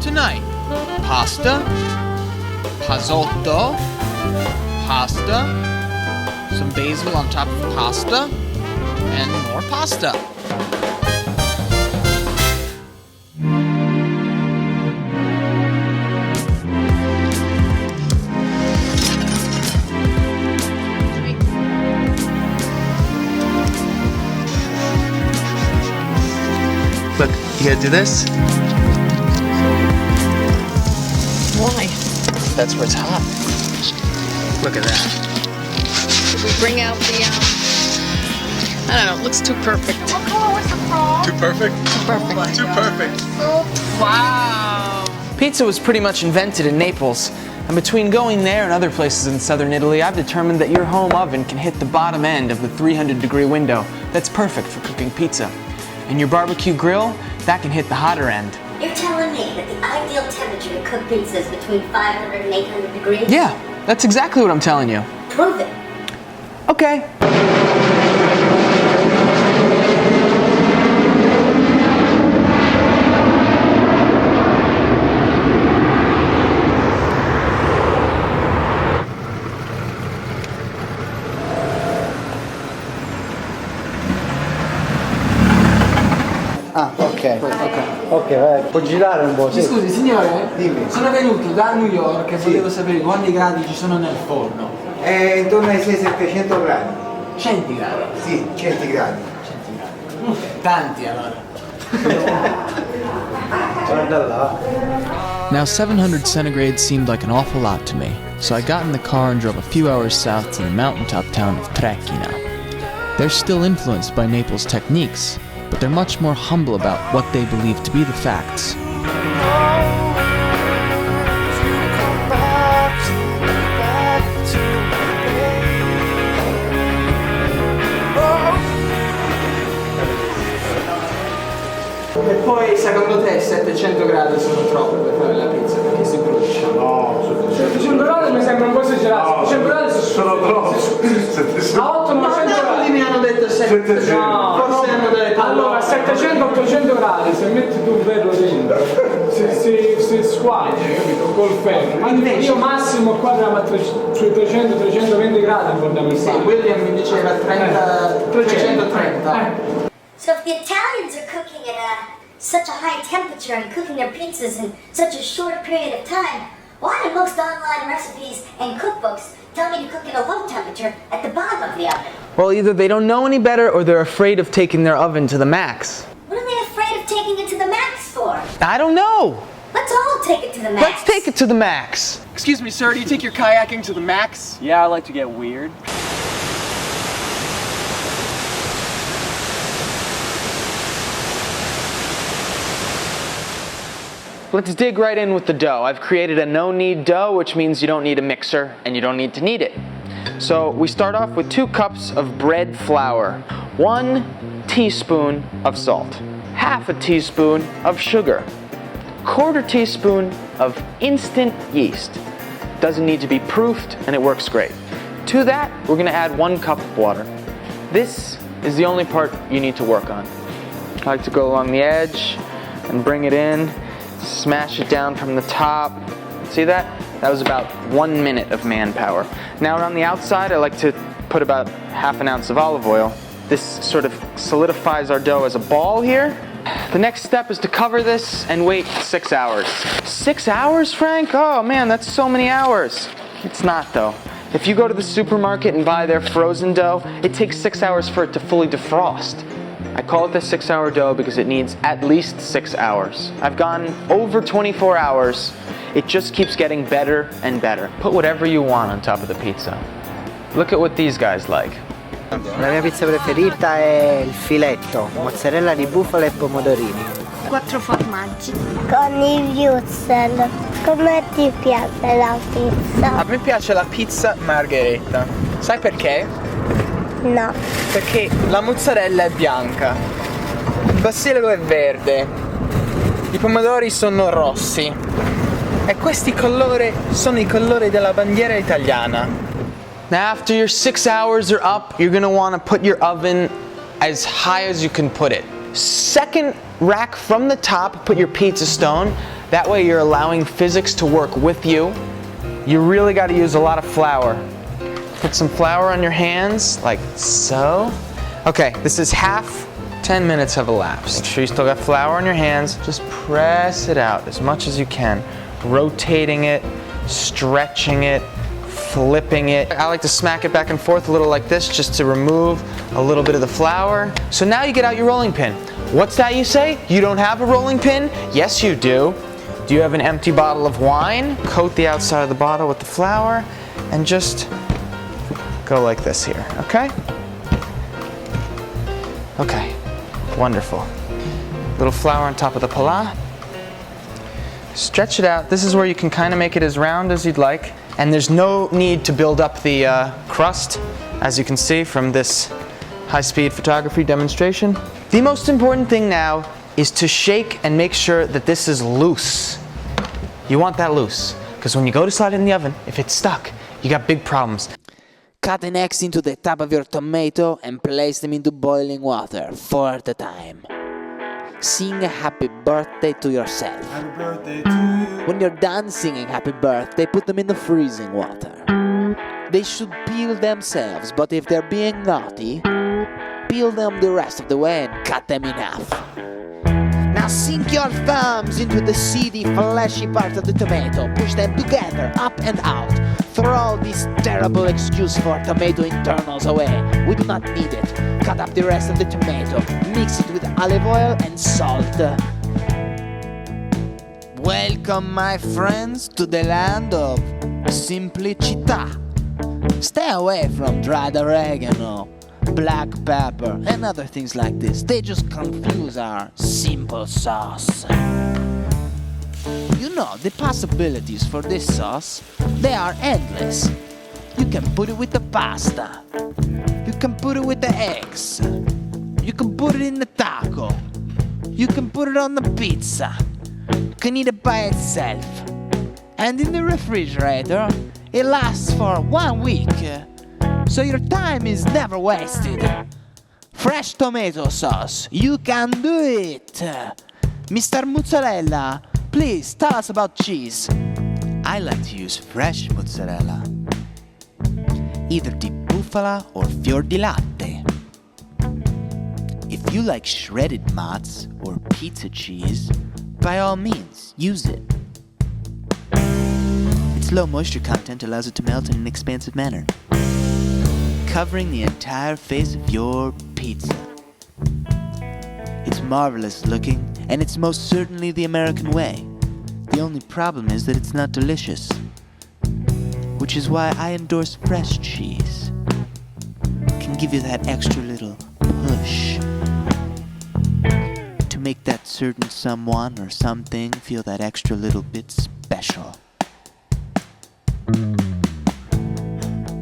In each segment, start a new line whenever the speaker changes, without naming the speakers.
tonight. Pasta, risotto, pasta, some basil on top of pasta, and more pasta.
Look, you gotta do this.
Why?
That's where it's hot. Look at that.
Should we bring out the, I don't know, it looks too perfect.
Too perfect?
Perfect.
Too perfect.
Wow.
Pizza was pretty much invented in Naples, and between going there and other places in southern Italy, I've determined that your home oven can hit the bottom end of the 300-degree window. That's perfect for cooking pizza. And your barbecue grill, that can hit the hotter end.
You're telling me that the ideal temperature to cook pizza is between 500 and 800 degrees?
Yeah, that's exactly what I'm telling you.
Prove it.
Okay.
Ah, ok, vai. Può girare un po', sì.
Scusi signore,
Dimmi.
sono venuto da New York e volevo sapere quanti gradi ci sono nel forno.
È intorno ai 600-700 gradi.
Centigradi.
Sì, 100 gradi.
Tanti allora.
Guarda là.
Now 700 centigrade seemed like an awful lot to me, so I got in the car and drove a few hours south to the mountaintop town of Trechina. They're still influenced by Naples' techniques, but they're much more humble about what they believe to be the facts.
E poi secondo te 700 gradi sono troppo per fare la pizza perché si brucia?
No,
700 gradi mi sembra un po' esagerato. 700 gradi
sono troppo.
A 800 gradi mi hanno detto 700. No, forse hanno detto.
Allora 700-800 gradi, se metti tu un ferro dentro si squaglia, capito? Col ferro. Ma io massimo qua sui 300-320 gradi fondamentalmente.
Sì, William mi diceva 330.
So if the Italians are cooking at such a high temperature and cooking their pizzas in such a short period of time, why do most online recipes and cookbooks tell me to cook at a low temperature at the bottom of the oven?
Well, either they don't know any better or they're afraid of taking their oven to the max.
What are they afraid of taking it to the max for?
I don't know.
Let's all take it to the max.
Let's take it to the max.
Excuse me, sir, do you take your kayaking to the max?
Yeah, I like to get weird.
Let's dig right in with the dough. I've created a no-knead dough, which means you don't need a mixer and you don't need to knead it. So we start off with 2 cups of bread flour, 1 teaspoon of salt, half a teaspoon of sugar, 1/4 teaspoon of instant yeast. Doesn't need to be proofed and it works great. To that, we're gonna add 1 cup of water. This is the only part you need to work on. I like to go along the edge and bring it in. Smash it down from the top. See that? That was about 1 minute of manpower. Now on the outside, I like to put about ½ an ounce of olive oil. This sort of solidifies our dough as a ball here. The next step is to cover this and wait 6 hours. 6 hours, Frank? Oh man, that's so many hours. It's not though. If you go to the supermarket and buy their frozen dough, it takes 6 hours for it to fully defrost. I call it the 6-hour dough because it needs at least 6 hours. I've gone over 24 hours. It just keeps getting better and better. Put whatever you want on top of the pizza. Look at what these guys like.
La mia pizza preferita è il filetto, mozzarella di bufala e pomodorini.
4 formaggi.
Con i wurstel. Come ti piace la pizza?
A me piace la pizza margherita. Sai perché?
No.
Perché la mozzarella è bianca, il basilico è verde, i pomodori sono rossi e questi colori sono i colori della bandiera italiana. Now after your 6 hours are up, you're gonna want to put your oven as high as you can put it. Second rack from the top, put your pizza stone. That way you're allowing physics to work with you. You really got to use a lot of flour. Put some flour on your hands, like so. Okay, this is half. 10 minutes have elapsed. Make sure you still got flour on your hands. Just press it out as much as you can. Rotating it, stretching it, flipping it. I like to smack it back and forth a little like this just to remove a little bit of the flour. So now you get out your rolling pin. What's that you say? You don't have a rolling pin? Yes you do. Do you have an empty bottle of wine? Coat the outside of the bottle with the flour and just go like this here, okay? Okay, wonderful. Little flour on top of the pala. Stretch it out. This is where you can kind of make it as round as you'd like. And there's no need to build up the crust, as you can see from this high-speed photography demonstration. The most important thing now is to shake and make sure that this is loose. You want that loose, because when you go to slide it in the oven, if it's stuck, you got big problems.
Cut the necks into the top of your tomato and place them into boiling water, 4 at a time. Sing a happy birthday to yourself. Happy birthday to you. When you're done singing happy birthday, put them in the freezing water. They should peel themselves, but if they're being naughty, peel them the rest of the way and cut them in half. Now sink your thumbs into the seedy, fleshy part of the tomato. Push them together, up and out. Throw all this terrible excuse for tomato internals away. We do not need it. Cut up the rest of the tomato. Mix it with olive oil and salt. Welcome, my friends, to the land of simplicità. Stay away from dried oregano, black pepper, and other things like this. They just confuse our simple sauce. You know, the possibilities for this sauce, they are endless. You can put it with the pasta. You can put it with the eggs. You can put it in the taco. You can put it on the pizza. You can eat it by itself. And in the refrigerator, it lasts for 1 week. So your time is never wasted. Fresh tomato sauce, you can do it. Mr. Mozzarella, please tell us about cheese. I like to use fresh mozzarella. Either di bufala or fior di latte. If you like shredded mozz or pizza cheese, by all means, use it. Its low moisture content allows it to melt in an expansive manner, covering the entire face of your pizza. It's marvelous looking, and it's most certainly the American way. The only problem is that it's not delicious, which is why I endorse fresh cheese. It can give you that extra little push to make that certain someone or something feel that extra little bit special.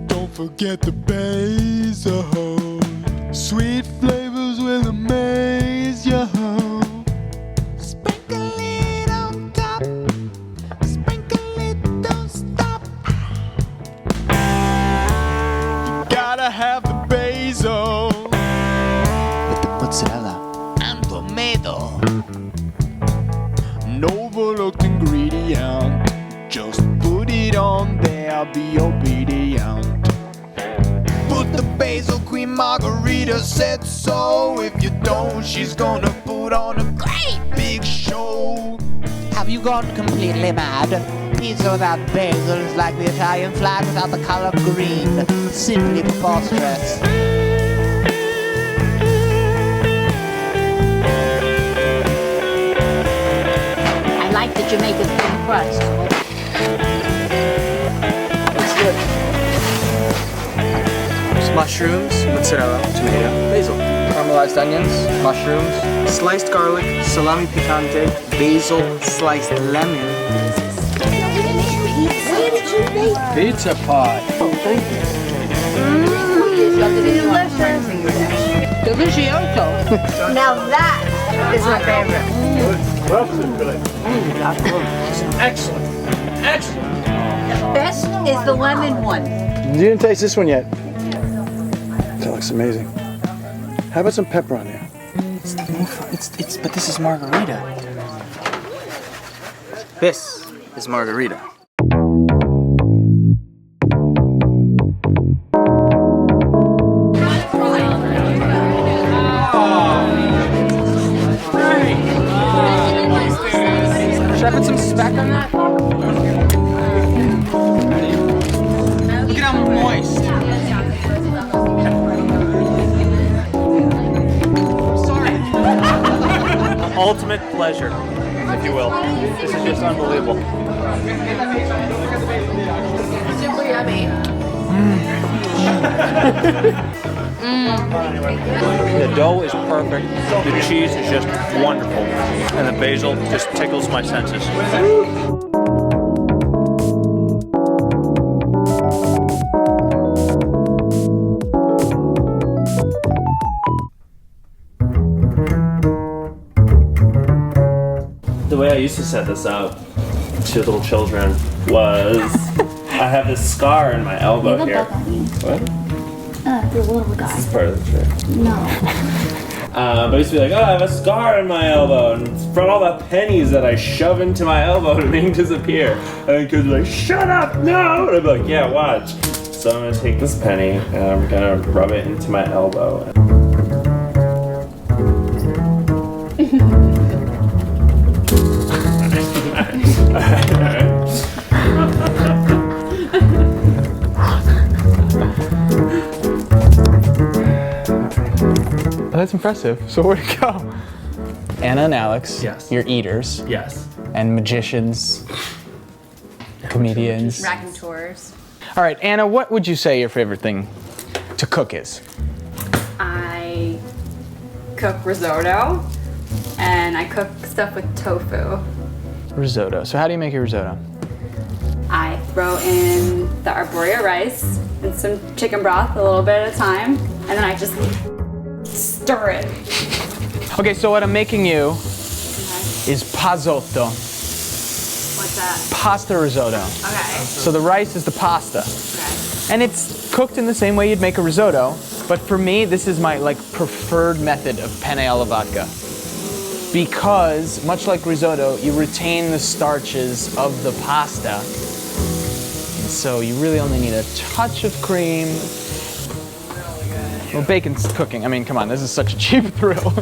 Don't forget the basil. Sweet flavors will amaze you. Sprinkle it on top. Sprinkle it, don't stop. You gotta have the basil with the mozzarella and tomato. An overlooked ingredient. Just put it on there, be obedient. Put the basil queen margarita said so. If you don't, she's gonna put on a great big show. Have you gone completely mad? Pizza without basil is like the Italian flag without the color green. Simply preposterous.
I like that you make a thin crust.
Mushrooms, mozzarella, tomato, basil. Caramelized onions, mushrooms, sliced garlic, salami picante, basil, sliced lemon.
Where did you make
Pizza pie.
Delicioso.
Now that is my favorite.
Excellent. Excellent.
Best is the lemon one.
You didn't taste this one yet. That looks amazing. How about some pepper on there?
But this is margarita.
This is margarita.
Should I put some speck on that?
Look at how moist.
Ultimate pleasure, if you will. This is just unbelievable.
Super yummy.
The dough is perfect. The cheese is just wonderful. And the basil just tickles my senses.
The way I used to set this up to little children was I have this scar in my elbow here. What?
The little guy.
This is part of the trick.
No.
But I used to be like, oh, I have a scar in my elbow, and it's from all the pennies that I shove into my elbow to make disappear. And the kids are like, shut up, no! And I'd be like, yeah, watch. So I'm gonna take this penny and I'm gonna rub it into my elbow.
That's impressive. So where'd it go? Anna and Alex,
yes,
you're eaters.
Yes.
And magicians, comedians.
Raconteurs.
All right, Anna, what would you say your favorite thing to cook is?
I cook risotto, and I cook stuff with tofu.
Risotto. So how do you make your risotto?
I throw in the arborio rice and some chicken broth a little bit at a time, and then I just stir it.
Okay, so what I'm making you is pasotto.
What's that?
Pasta risotto.
Okay.
So the rice is the pasta.
Okay.
And it's cooked in the same way you'd make a risotto, but for me, this is my preferred method of penne alla vodka. Because, much like risotto, you retain the starches of the pasta. And so you really only need a touch of cream. Well, bacon's cooking. I mean, come on, this is such a cheap thrill.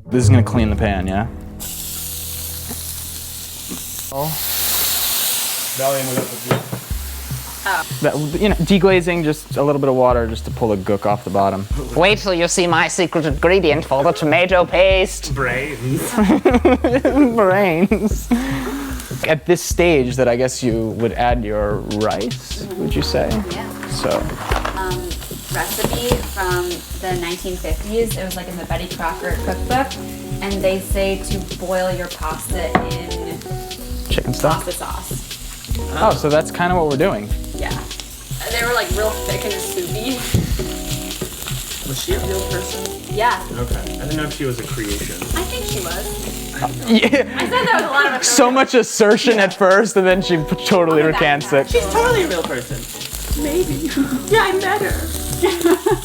This is gonna clean the pan, yeah? Oh. Deglazing, just a little bit of water just to pull the gook off the bottom.
Wait till you see my secret ingredient for the tomato paste.
Brains.
Brains. At this stage that I guess you would add your rice, would you say?
Yeah.
So.
Recipe from the 1950s. It was like in the Betty Crocker cookbook, and they say to boil your pasta in
Chicken stock?
pasta sauce.
Oh, so that's kind of what we're doing.
Yeah. They were like real thick and soupy.
Was she a real person?
Yeah.
Okay. I didn't know if she was a creation.
I think she was.
Yeah.
I said that was a lot of
So much assertion at first, and then she totally recants it.
She's totally a real person. Maybe. Yeah, I met her.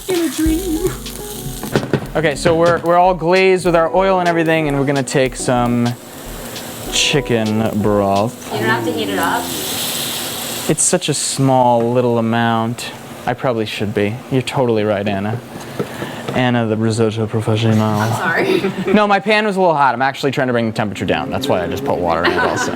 In a dream.
Okay, so we're all glazed with our oil and everything, and we're gonna take some chicken broth.
You don't have to heat it up.
It's such a small little amount. I probably should be. You're totally right, Anna. Anna, the risotto professional.
I'm sorry.
No, my pan was a little hot. I'm actually trying to bring the temperature down. That's why I just put water in it also.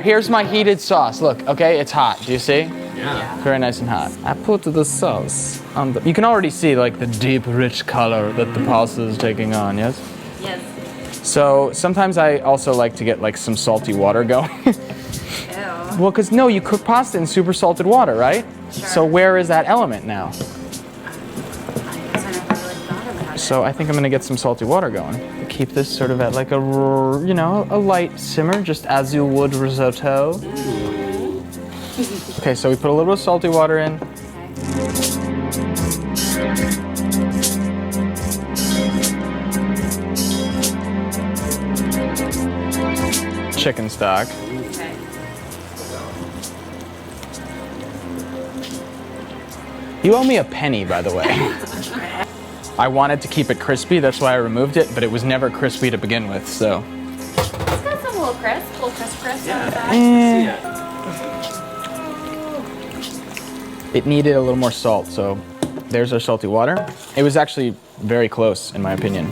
Here's my heated sauce. Look, okay, it's hot. Do you see?
Yeah.
Very nice and hot. I put the sauce on the... You can already see like the deep, rich color that the pasta is taking on, yes?
Yes.
So sometimes I also like to get like some salty water going.
Ew.
Well, because no, you cook pasta in super salted water, right?
Sure.
So where is that element now? So I think I'm gonna get some salty water going. Keep this sort of at like a, a light simmer, just as you would risotto. Okay, so we put a little bit of salty water in. Chicken stock.
Okay.
You owe me a penny, by the way. I wanted to keep it crispy, that's why I removed it, but it was never crispy to begin with, so.
It's got some little crisp on the side.
It needed a little more salt, so there's our salty water. It was actually very close, in my opinion.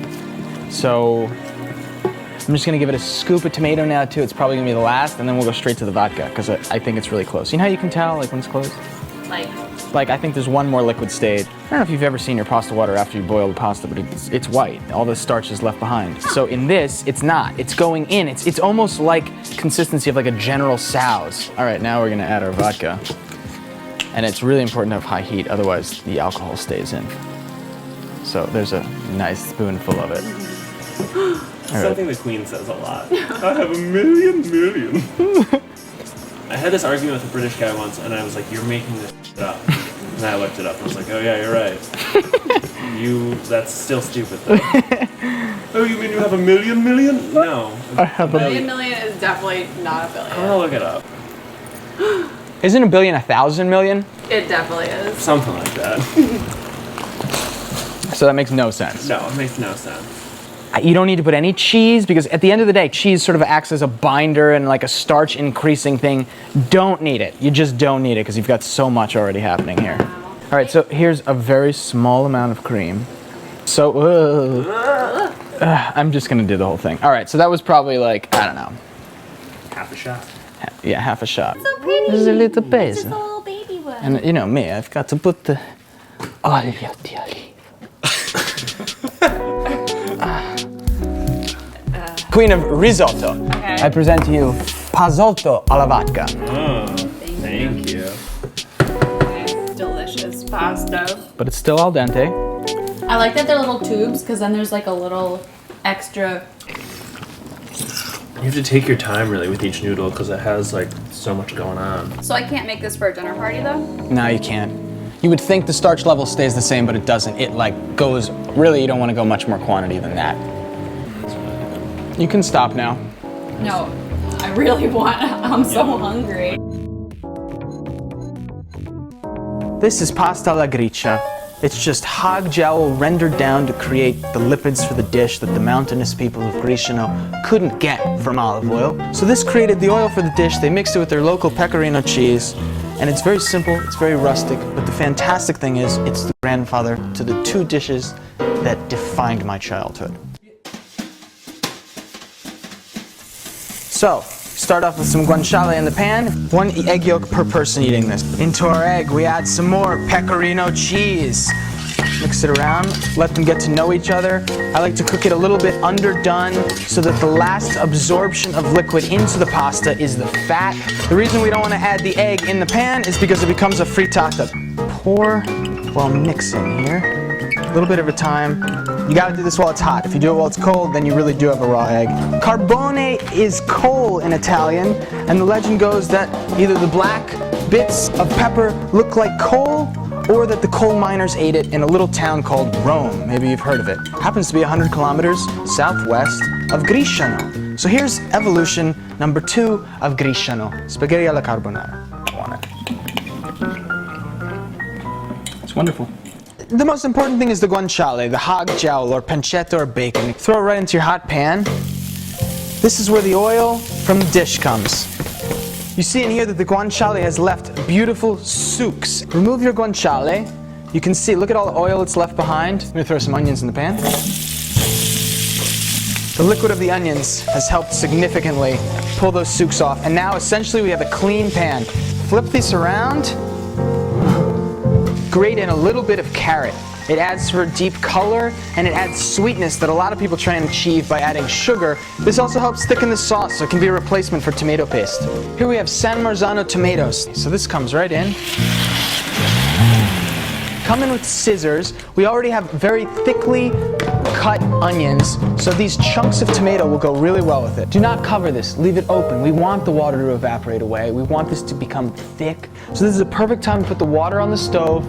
So I'm just gonna give it a scoop of tomato now too. It's probably gonna be the last, and then we'll go straight to the vodka, because I think it's really close. You know how you can tell, like, when it's close? Like, I think there's one more liquid stage. I don't know if you've ever seen your pasta water after you boil the pasta, but it's white. All the starch is left behind. So in this, it's not. It's going in. It's almost like consistency of like a General Tso's. All right, now we're gonna add our vodka. And it's really important to have high heat, otherwise the alcohol stays in. So there's a nice spoonful of it.
Something the Queen says a lot. I have a million. I had this argument with a British guy once, and I was like, "You're making this shit up." And I looked it up, and I was like, "Oh yeah, you're right. That's still stupid." Though. Oh, you mean you have a million? No.
I have a
million is definitely not a billion.
I'm gonna look it up.
Isn't a billion 1,000 million?
It definitely is.
Something like that.
So that makes no sense.
No, it makes no sense.
You don't need to put any cheese, because at the end of the day, cheese sort of acts as a binder and like a starch increasing thing. Don't need it. You just don't need it because you've got so much already happening here. All right, so here's a very small amount of cream. So, I'm just gonna do the whole thing. All right, so that was probably like, I don't know.
Half a shot.
Yeah, half a shot.
So pretty.
This is a little
It's
basil.
just a little baby one.
And you know me, I've got to put the olio di oliva. Queen of risotto.
Okay.
I present to you pasotto alla vodka.
Oh, thank you.
Delicious pasta.
But it's still al dente.
I like that they're little tubes, because then there's like a little extra.
You have to take your time really with each noodle because it has like so much going on.
So I can't make this for a dinner party though?
No, you can't. You would think the starch level stays the same, but it doesn't. It like goes, really you don't want to go much more quantity than that. You can stop now.
No, I really want, I'm so hungry.
This is pasta alla gricia. It's just hog jowl rendered down to create the lipids for the dish that the mountainous people of Greciano couldn't get from olive oil. So this created the oil for the dish. They mixed it with their local pecorino cheese. And it's very simple, it's very rustic, but the fantastic thing is it's the grandfather to the two dishes that defined my childhood. So, start off with some guanciale in the pan. 1 egg yolk per person eating this. Into our egg, we add some more pecorino cheese. Mix it around, let them get to know each other. I like to cook it a little bit underdone so that the last absorption of liquid into the pasta is the fat. The reason we don't want to add the egg in the pan is because it becomes a frittata. Pour while mixing here. A little bit at a time. You gotta do this while it's hot. If you do it while it's cold, then you really do have a raw egg. Carbone is coal in Italian, and the legend goes that either the black bits of pepper look like coal, or that the coal miners ate it in a little town called Rome. Maybe you've heard of it. Happens to be 100 kilometers southwest of Griciano. So here's evolution number 2 of Griciano. Spaghetti alla carbonara. I want it. It's wonderful. The most important thing is the guanciale, the hog jowl or pancetta or bacon. Throw it right into your hot pan. This is where the oil from the dish comes. You see in here that the guanciale has left beautiful souks. Remove your guanciale. You can see, look at all the oil that's left behind. I'm gonna throw some onions in the pan. The liquid of the onions has helped significantly pull those souks off. And now essentially we have a clean pan. Flip this around. Grate in a little bit of carrot. It adds for deep color and it adds sweetness that a lot of people try and achieve by adding sugar. This also helps thicken the sauce, so it can be a replacement for tomato paste. Here we have San Marzano tomatoes. So this comes right in. Come in with scissors. We already have very thickly cut onions, so these chunks of tomato will go really well with it. Do not cover this, leave it open. We want the water to evaporate away. We want this to become thick. So this is a perfect time to put the water on the stove.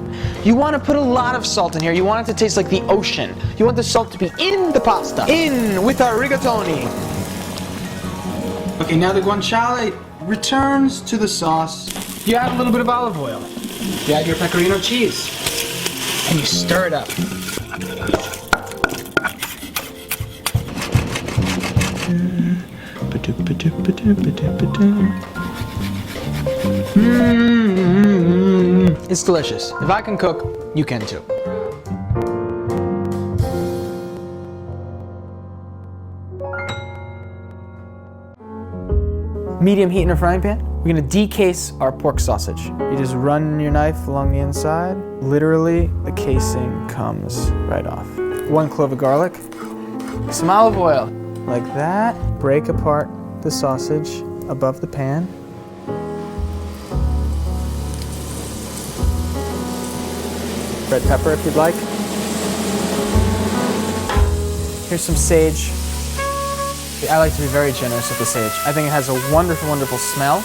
You want to put a lot of salt in here. You want it to taste like the ocean. You want the salt to be in the pasta. In with our rigatoni. Okay, now the guanciale returns to the sauce. You add a little bit of olive oil. You add your pecorino cheese. And you stir it up.
It's delicious. If I can cook, you can too. Medium heat in a frying pan. We're gonna decase our pork sausage. You just run your knife along the inside. Literally, the casing comes right off. 1 clove of garlic, some olive oil, like that. Break apart the sausage above the pan. Red pepper if you'd like. Here's some sage. I like to be very generous with the sage. I think it has a wonderful, wonderful smell.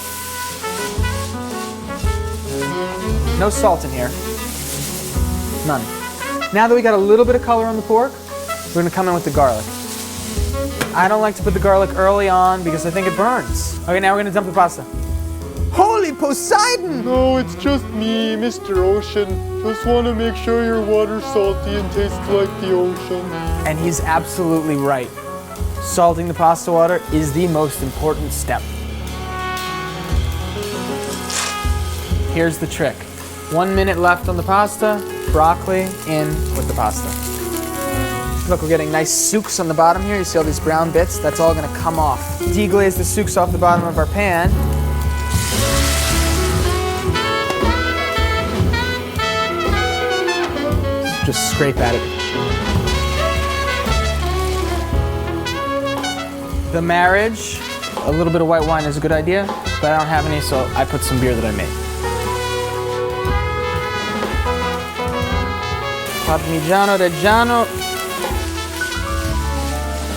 No salt in here. None. Now that we got a little bit of color on the pork, we're gonna come in with the garlic. I don't like to put the garlic early on because I think it burns. Okay, now we're gonna dump the pasta. Holy Poseidon!
No, it's just me, Mr. Ocean. Just want to make sure your water's salty and tastes like the ocean.
And he's absolutely right. Salting the pasta water is the most important step. Here's the trick. 1 minute left on the pasta, broccoli in with the pasta. Look, we're getting nice souks on the bottom here. You see all these brown bits? That's all gonna come off. Deglaze the souks off the bottom of our pan. Just scrape at it. The marriage, a little bit of white wine is a good idea, but I don't have any, so I put some beer that I made. Parmigiano Reggiano.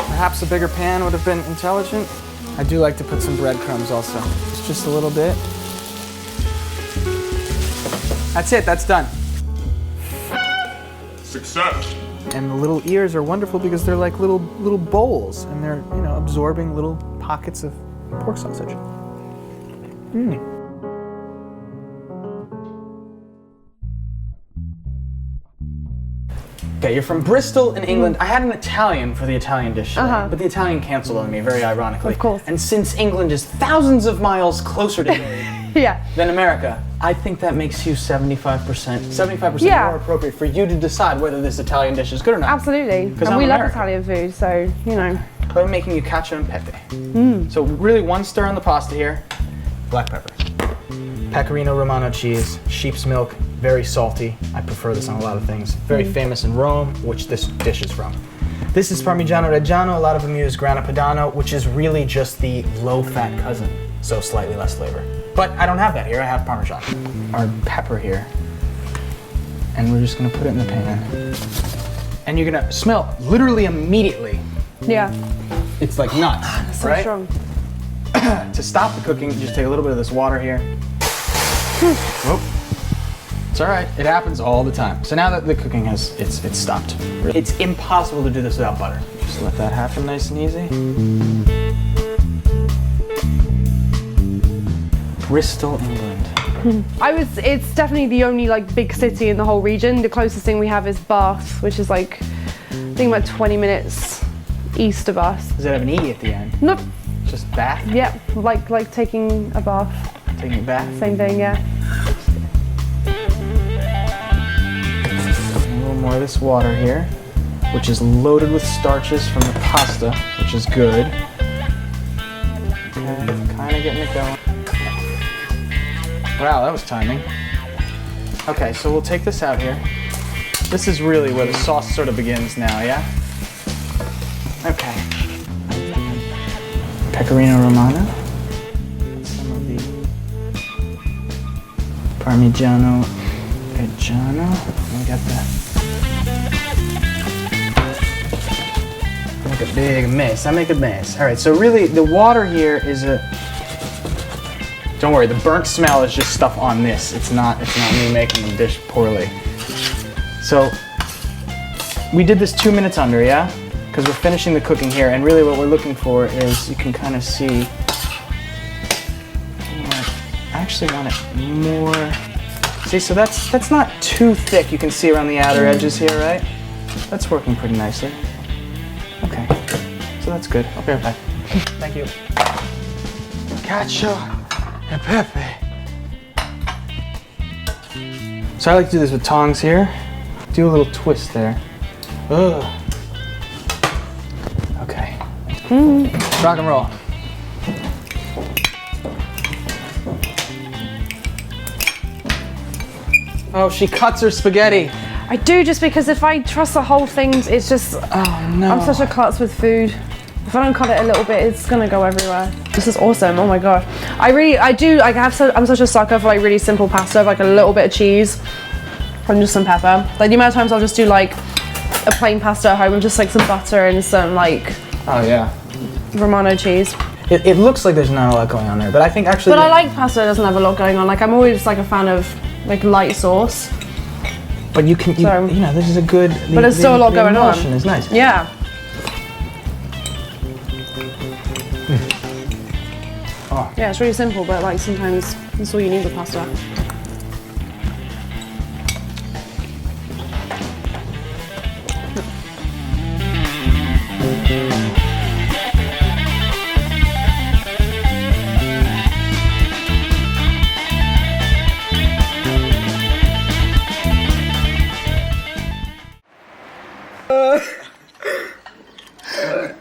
Perhaps a bigger pan would have been intelligent. I do like to put some breadcrumbs also. Just a little bit. That's it, that's done.
Success.
And the little ears are wonderful because they're like little bowls, and they're, you know, absorbing little pockets of pork sausage. Okay, you're from Bristol in England. I had an Italian for the Italian dish today, but the Italian canceled on me, very ironically.
Of course.
And since England is thousands of miles closer to Italy than America, I think that makes you 75% more appropriate for you to decide whether this Italian dish is good or not.
Absolutely. And we love Italian food, so, you know.
I'm making you cacio and pepe. So really 1 stir on the pasta here. Black pepper. Pecorino Romano cheese, sheep's milk, very salty. I prefer this on a lot of things. Very famous in Rome, which this dish is from. This is Parmigiano Reggiano. A lot of them use Grana Padano, which is really just the low-fat cousin, so slightly less flavor. But I don't have that here, I have Parmesan. Our pepper here. And we're just gonna put it in the pan. And you're gonna smell literally immediately.
Yeah.
It's like nuts,
So
right?
strong.
To stop the cooking, you just take a little bit of this water here. Whoop. It's all right, it happens all the time. So now that the cooking has, it's stopped. It's impossible to do this without butter. Just let that happen nice and easy. Bristol, England.
It's definitely the only like big city in the whole region. The closest thing we have is Bath, which is like, I think about 20 minutes east of us.
Does it have an E at the end?
Nope.
Just bath?
Yeah, like taking a bath.
Taking a bath?
Same thing, yeah.
A little more of this water here, which is loaded with starches from the pasta, which is good. Okay, kind of getting it going. Wow, that was timing. Okay, so we'll take this out here. This is really where the sauce sort of begins now, yeah? Okay. Pecorino Romano. Some of the Parmigiano Reggiano. We got that. Make a big mess. I make a mess. All right, so really the water here is a... Don't worry, the burnt smell is just stuff on this. It's not me making the dish poorly. So we did this 2 minutes under, yeah? Because we're finishing the cooking here, and really what we're looking for is, you can kind of see, I actually want it more, see, so that's not too thick. You can see around the outer edges here, right? That's working pretty nicely. Okay, so that's good. I'll be right back. Thank you.
Cacio and pepe.
So I like to do this with tongs here. Do a little twist there. Ugh. Okay. Rock and roll. Oh, she cuts her spaghetti.
I do, just because if I trust the whole thing, it's just,
oh no.
I'm such a klutz with food. If I don't cut it a little bit, it's gonna go everywhere. This is awesome, oh my god. I'm such a sucker for like really simple pasta, with like a little bit of cheese and just some pepper. Like the amount of times I'll just do like a plain pasta at home with just like some butter and some like,
oh yeah,
Romano cheese.
It looks like there's not a lot going on there, but I think actually.
But I like pasta that doesn't have a lot going on. Like I'm always like a fan of like light sauce.
But you can, you know, this is a good.
But there's still a lot going on.
The emulsion is nice.
Yeah.
Oh.
Yeah, it's really simple, but like sometimes that's all you need with pasta.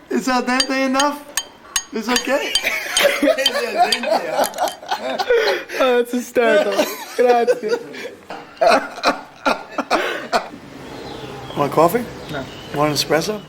Is al dente enough? It's okay.
Oh, that's hysterical. Grazie.
Want coffee?
No.
Want an espresso?